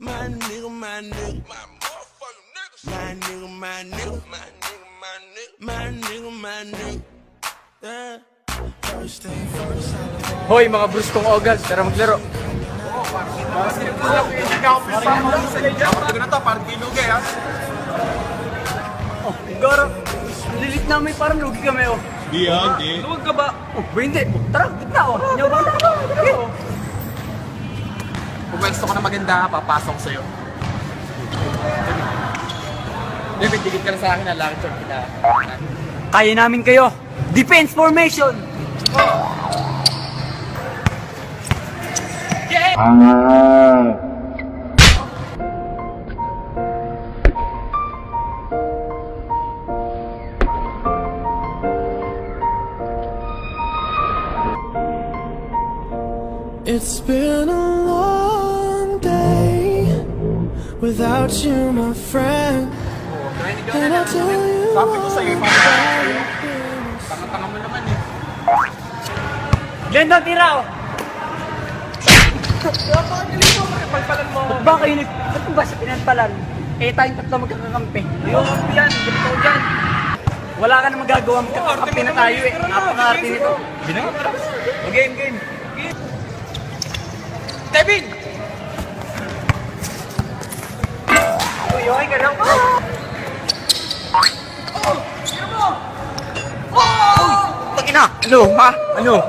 My nigga, my nigga, my motherfucking nigga. My nigga, my nigga, my nigga, my nigga, my nigga, my nigga. Yeah. First thing first. Hoy mga brus kong ogal, tara maglaro. Oh, Goro, lilit namin parang lugi kami oh. Di yan, di. Luwag ka ba? Oh, ba hindi? Oh, tara, gitna oh. Inyo ba? Kung gusto ko na maganda, papasok sa'yo. David, digit ka na sa akin na lang short kita. Kaya namin kayo. Defense formation! It's been a long day without you, my friend. And I tell you, Sabi ko sa'yo, tanga-tanga mo naman eh. Glendon, tira oh! Palpalan mo. Ba't ba kayo ba't ba sa pinanpalan? Eh tayong tatlo magkakakampi. Yung kampi yan, ganito yan. Wala ka na magagawa, magkakakampi na tayo eh. Napaka-arte nito. Game, game. David! Uy, okay ka lang. Takina! Ano? Ha? Ano?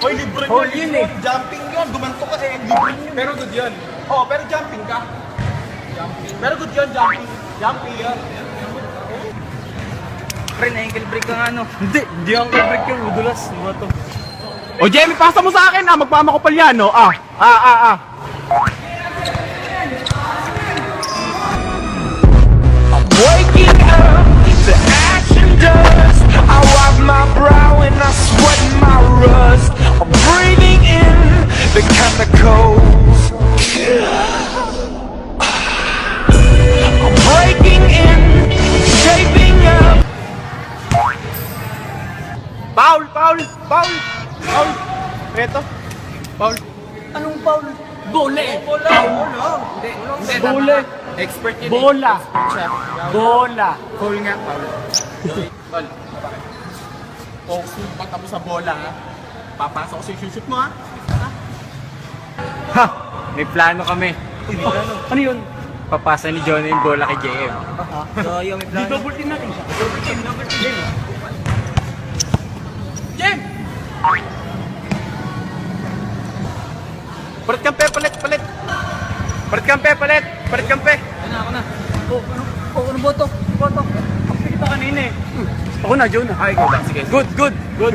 Hoy, libre Hole yun eh. Jumping yun. Gumanto kasi. Libre yun. Pero good yun. Oo, pero jumping ka. Jumping. Pero good yun, jumping. Jumping yun. Pre, na-ankle break ka nga ano. Hindi ankle break yung udulas. Ano ba to? O Jamie, pasa mo sa akin ah. Magpamakapal yan, no? I'm waking up, the action dust. I wipe my brow and I sweat my rust. I'm breathing in the chemicals. I'm breaking in, shaping up. Paul! Eto. Paul. Anong foul? Bole! Hindi. Bole! Expert yun Bola! Expert siya. Bola! Paul nga, Paul. Paul, focus mo pagtapos sa bola, ha? Papasok ko sa shoot mo, ha? Ha! May plano kami. Ano yun? Papasa ni Johnny yung bola kay JM. May plano. Di double team natin siya. Double team. Jem! Palit kampe, palit! Palit kampe! Ako na. Ano boto? Boto. Pili pa kanina eh. Ako na, John. Ay, ikaw lang. Sige. Good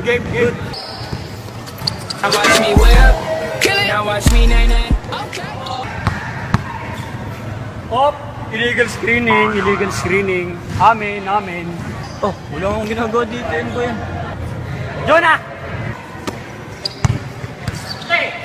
game. Now watch me whip, kill it. Now watch me nay nay. Op! Illegal screening. Amen. Oh, wala akong ginagawa dito. Yan ko yan. Jonah! Hey!